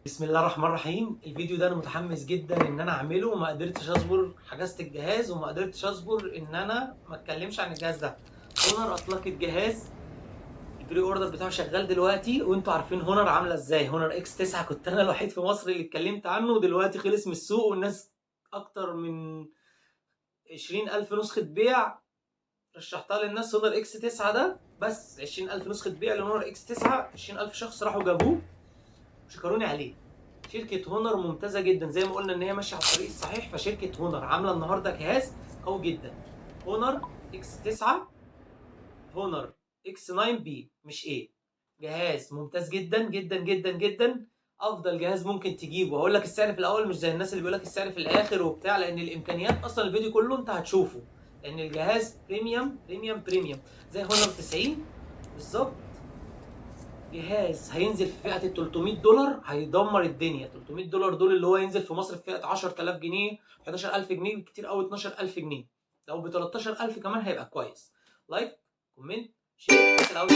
بسم الله الرحمن الرحيم. الفيديو ده انا متحمس جدا ان انا اعمله وما قدرتش اصبر. حجزت الجهاز وما قدرتش اصبر ان انا ما اتكلمش عن الجهاز ده. هونر اطلقت جهاز، البري اوردر بتاعه شغال دلوقتي، وانتوا عارفين هونر عامله ازاي. هونر اكس 9 كنت انا الوحيد في مصر اللي اتكلمت عنه، ودلوقتي خلص من السوق والناس اكتر من 20,000 نسخه بيع رشحتها للناس. هونر اكس 9 ده بس 20,000 نسخه بيع لهونر اكس 9، 20,000 شخص راحوا جابوه وشكروني عليه. شركة هونر ممتازة جدا، زي ما قلنا ان هي ماشية على الطريق الصحيح، فشركة هونر عاملة النهاردة جهاز قوي جدا. هونر اكس 9، هونر اكس 9 بي مش ايه. جهاز ممتاز جدا جدا جدا جدا، افضل جهاز ممكن تجيبه. هقول لك السعر في الاول، مش زي الناس اللي بيقول لك السعر في الاخر وبتاع، لان الامكانيات اصلا الفيديو كله انت هتشوفه، لان الجهاز بريميوم بريميوم بريميوم زي هونر 90 بالظبط. جهاز هينزل في فئه ال 300 دولار، هيدمر الدنيا. 300 دولار دول اللي هو ينزل في مصر في فئه 10,000 جنيه، 11,000 جنيه كتير قوي، 12,000 جنيه. لو ب 13,000 كمان هيبقى كويس. لايك، كومنت، شير. بس الاول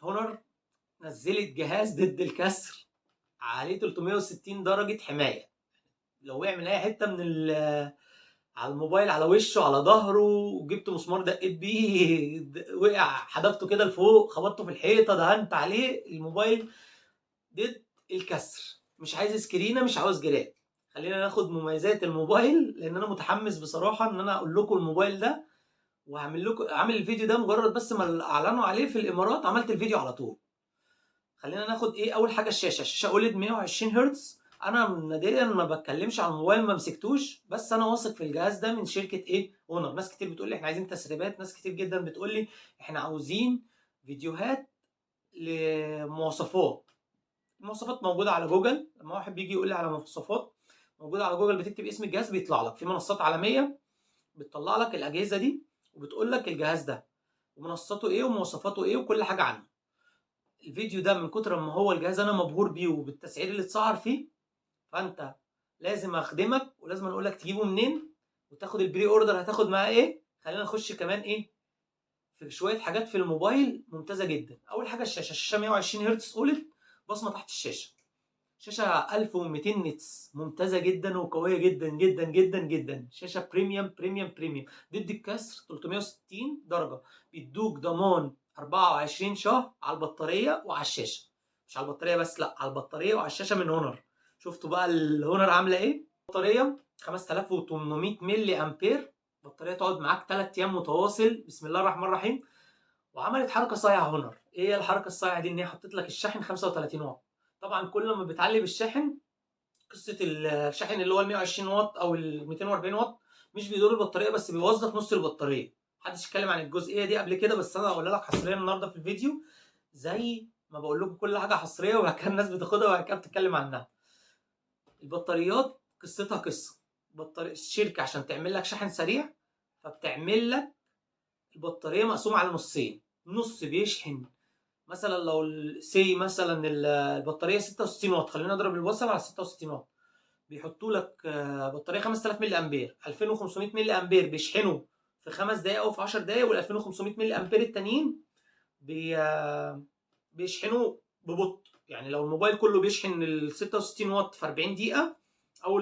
هونر نزلت جهاز ضد الكسر، عليه 360 درجه حمايه. لو وقع من اي حته من على الموبايل، على وشه، على ظهره، وجبت مسمار دقيت بيه وقع، حدفته كده لفوق، خبطته في الحيطه، دهنت عليه الموبايل ضد الكسر. مش عايز سكرينه، مش عاوز جراب. خلينا ناخد مميزات الموبايل، لان انا متحمس بصراحه ان انا اقول لكم الموبايل ده. وهعمل لكم، عامل الفيديو ده مجرد بس ما اعلنوا عليه في الامارات عملت الفيديو على طول. خلينا ناخد ايه اول حاجه. الشاشه اولد 120 هرتز. انا نادرا ما بتكلمش عن الموبايل ما مسكتوش، بس انا واثق في الجهاز ده من شركه ايه، اونر. ناس كتير بتقول لي احنا عايزين تسريبات، ناس كتير جدا بتقول لي احنا عاوزين فيديوهات لمواصفات. المواصفات موجوده على جوجل، لما واحد بيجي يقول لي على مواصفات موجوده على جوجل، بتكتب اسم الجهاز بيطلع لك في منصات عالميه، بتطلع لك الاجهزه دي وبتقول لك الجهاز ده ومنصاته ايه ومواصفاته ايه وكل حاجه عنه. الفيديو ده من كتر ما هو الجهاز انا مبهور بيه وبالتسعير اللي اتسعر فيه، فانت لازم اخدمك ولازم اقول لك تجيبه منين وتاخد البري اوردر هتاخد معاه ايه. خلينا نخش كمان ايه في شويه حاجات في الموبايل ممتازه جدا. اول حاجه الشاشه 120 هرتز اولد، بصمه تحت الشاشه. شاشه 1200 نتس، ممتازه جدا وقويه جدا جدا جدا جدا. شاشه بريميوم بريميوم بريميوم ضد الكسر، 360 درجه. بيدوك ضمان 24 شهر على البطاريه وعلى الشاشه. مش على البطاريه بس، لا، على البطاريه وعلى الشاشه من هونر. شفتوا بقى الهونر عامله ايه؟ بطاريه 5800 ملي امبير، بطاريه تقعد معاك 3 ايام متواصل. بسم الله الرحمن الرحيم. وعملت حركه صايعه هونر. ايه هي الحركه الصايعه دي؟ ان هي حطت لك الشاحن 35 واط. طبعا كل ما بتعلي بالشاحن، قصه الشاحن اللي هو ال 120 واط او ال 240 واط مش بيدور البطاريه بس، بيوظف نص البطاريه. محدش اتكلم عن الجزئيه دي قبل كده، بس انا هقولها لك حصريا النهارده في الفيديو. زي ما بقول لكم كل حاجه حصريه، وبعد كده الناس بتاخدها وبعد كده بتتكلم عنها. البطاريات قصتها قصه. الشركه عشان تعمل لك شحن سريع، فبتعمل لك البطاريه مقسومه على نصين. نص بيشحن مثلا لو سي مثلا البطاريه 66 واط، خلينا نضرب الوصل على 66 واط. بيحطوا لك بطاريه 5000 ملي امبير، 2500 ملي امبير بيشحنوا في 5 دقائق او في 10 دقائق، وال 2500 ملي امبير التانيين بيشحنوا ببطء. يعني لو الموبايل كله بيشحن ال 66 واط في 40 دقيقه، او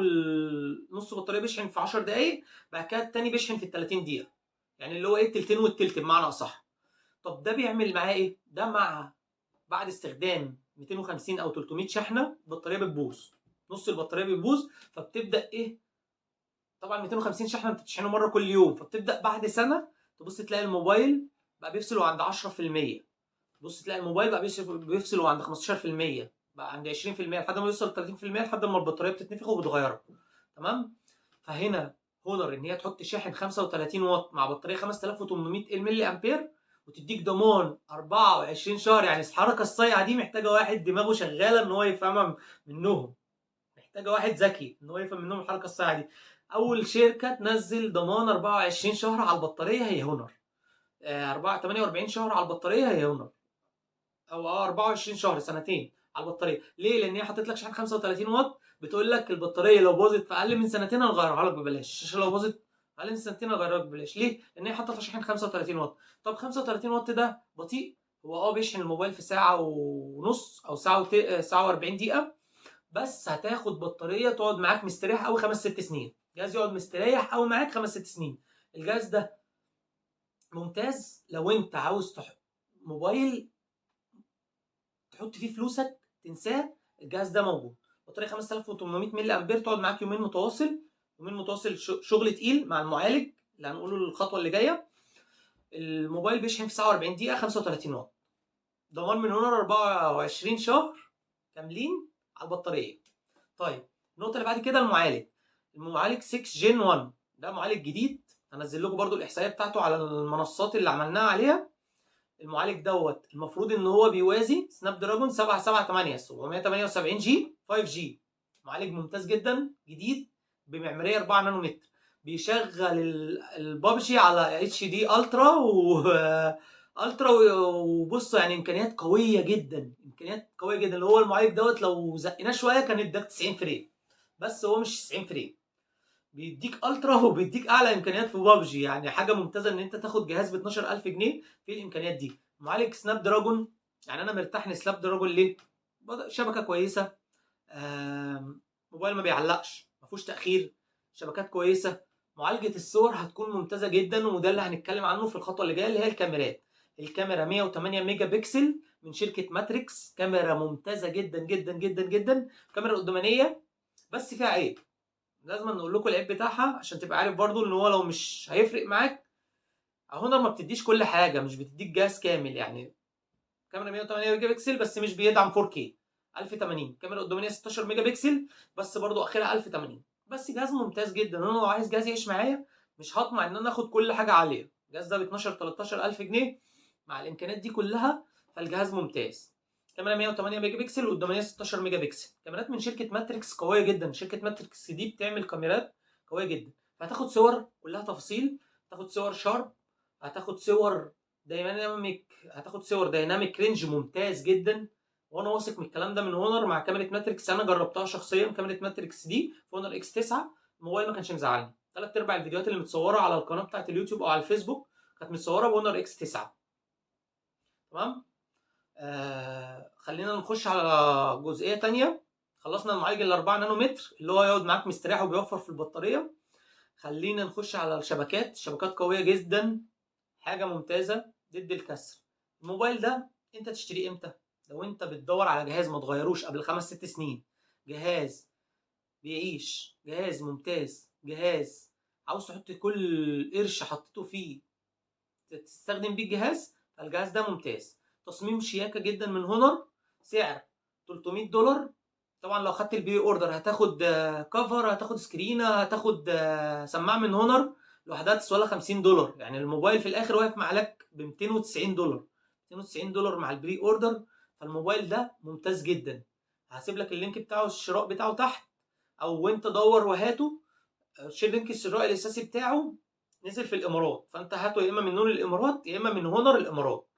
نص بطاريه بيشحن في 10 دقائق، بعد كده التاني بيشحن في ال 30 دقيقه. يعني اللي هو ايه، التلتين والتلت بمعنى اصح. طب ده بيعمل معاه ايه؟ ده مع بعد استخدام 250 او 300 شحنه البطاريه بتبوظ، نص البطاريه بتبوظ. فبتبدا ايه، طبعا 250 شحنه انت بتشحنه مره كل يوم، فبتبدا بعد سنه تبص تلاقي الموبايل بقى بيفصل عند 10%. تبص تلاقي الموبايل بقى بيفصل عند 15%، بقى عند 20%، لحد ما يوصل 30%، لحد ما البطاريه بتتنفخ وبتغيرها. تمام. فهنا هونر ان هي تحط شاحن 35 واط مع بطاريه 5800 ملي امبير وتديك ضمان 24 شهر. يعني الحركه الصايعه دي محتاجه واحد دماغه شغاله ان هو يفهمها منهم، محتاجه واحد ذكي ان هو يفهم منهم الحركه الصايعه دي. اول شركه تنزل ضمان 24 شهر على البطاريه هي هونر. 48 شهر على البطاريه هي هونر، او 24 شهر، سنتين على البطاريه. ليه؟ لان هي حطت لك شحن 35 واط بتقول لك البطاريه لو باظت في اقل من سنتين هنغيرها لك ببلاش، الشاشه لو باظت اقل من سنتين هنغيرها لك ببلاش. ليه؟ لان هي حاطه تشحين 35 واط. طب 35 واط ده بطيء، هو بيشحن الموبايل في ساعه ونص او ساعه و40 دقيقه، بس هتاخد بطاريه تقعد معاك مستريح قوي 5 6 سنين. جهاز يقعد مستريح قوي معاك 5 6 سنين. الجهاز ده ممتاز لو انت عاوز موبايل تحط فيه فلوسك تنساه، الجهاز ده موجود. بطاريه 5800 ملي امبير تقعد معاك يومين متواصل، يومين متواصل شغل تقيل مع المعالج اللي هنقوله الخطوه اللي جايه. الموبايل بيشحن في ساعه 40 دقيقه 35 واط. ضمان من هنا 24 شهر كاملين على البطاريه. طيب النقطه اللي بعد كده المعالج 6 جين 1 ده معالج جديد، هنزل لكم برده الاحصائيه بتاعته على المنصات اللي عملناها عليها. المعالج دوت المفروض ان هو بيوازي سناب دراجون 778 778 جي 5 جي. معالج ممتاز جدا جديد بمعماريه 4 نانومتر، بيشغل البابجي على اتش دي الترا الترا. وبصوا يعني امكانيات قويه جدا، امكانيات قويه جدا. اللي هو المعالج دوت لو زقناه شويه كان اداك 90 فريم، بس هو مش 90 فريم، بيديك الترا وبيديك اعلى امكانيات في بابجي. يعني حاجه ممتازه ان انت تاخد جهاز ب 12000 جنيه في الامكانيات دي. معالج سناب دراجون، يعني انا مرتاح لسناب دراجون ليه؟ شبكه كويسه، موبايل ما بيعلقش، ما فيهوش تاخير، شبكات كويسه. معالجه الصور هتكون ممتازه جدا، وده اللي هنتكلم عنه في الخطوه اللي جايه اللي هي الكاميرات. الكاميرا 108 ميجا بكسل من شركه ماتريكس، كاميرا ممتازه جدا جدا جدا جدا. كاميرا قدامانيه بس فيها عيب، لازم نقول لكم العيب بتاعها عشان تبقى عارف برضو ان هو لو مش هيفرق معاك. هونر ما بتديش كل حاجه، مش بتديك جهاز كامل. يعني كاميرا 108 ميجا بكسل بس مش بيدعم 4K 1080. كاميرا قدامانيه 16 ميجا بكسل بس برضو اخرها 1080. بس جهاز ممتاز جدا. انا لو عايز جهاز يعيش معايا مش هطمع ان انا اخد كل حاجه عاليه. الجهاز ده ب 12 13 الف جنيه مع الامكانيات دي كلها، فالجهاز ممتاز. كاميرا 108 ميجا بكسل قدامانيه 16 ميجا بكسل. كاميرات من شركه ماتريكس قويه جدا. شركه ماتريكس دي بتعمل كاميرات قويه جدا، فهتاخد صور كلها تفاصيل، هتاخد صور شارب، هتاخد صور دايناميك، هتاخد صور دايناميك رينج ممتاز جدا. وانا واثق من الكلام ده من هونر مع كاميرا ماتريكس. انا جربتها شخصيا كاميرا ماتريكس دي في هونر اكس 9. الموبايل ما كانش مزعلني. 3/4 الفيديوهات اللي متصوره على القناه بتاعت اليوتيوب او على الفيسبوك كانت متصوره بهونر اكس 9. تمام. خلينا نخش على جزئيه تانية. خلصنا المعالج ال 4 نانومتر اللي هو يقعد معاك مستريح وبيوفر في البطاريه. خلينا نخش على الشبكات. شبكات قويه جدا، حاجه ممتازه ضد الكسر. الموبايل ده انت تشتريه امتى؟ لو انت بتدور على جهاز ما تغيروش قبل 5 6 سنين، جهاز بيعيش، جهاز ممتاز، جهاز عاوز تحط كل قرش حطيته فيه تستخدم بيه الجهاز، فالجهاز ده ممتاز. تصميم شياكه جدا من هونر، سعر $300. طبعا لو خدت البي اوردر هتاخد كفر، هتاخد سكرينه، هتاخد سماعه من هونر لوحدها تسوى لها $50. يعني الموبايل في الاخر واقف معاك ب $290. $290 مع البري اوردر. فالموبايل ده ممتاز جدا. هسيب لك اللينك بتاعه الشراء بتاعه تحت، او وانت دور وهاته. لينك الشراء الاساسي بتاعه نزل في الامارات، فانت هاته يا اما من نور الامارات يا اما من هونر الامارات.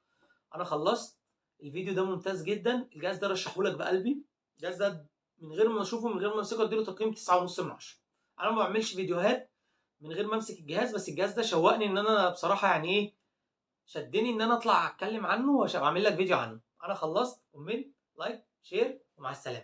انا خلصت. الفيديو ده ممتاز جدا. الجهاز ده رشحهولك بقلبي. الجهاز ده من غير ما اشوفه من غير ما امسكه اديله تقييم 9.5 من 10. انا ما بعملش فيديوهات من غير ما امسك الجهاز، بس الجهاز ده شوقني ان انا بصراحه يعني ايه، شدني ان انا اطلع اتكلم عنه واعمل لك فيديو عنه. انا خلصت. كومنت، لايك، شير، ومع السلامه.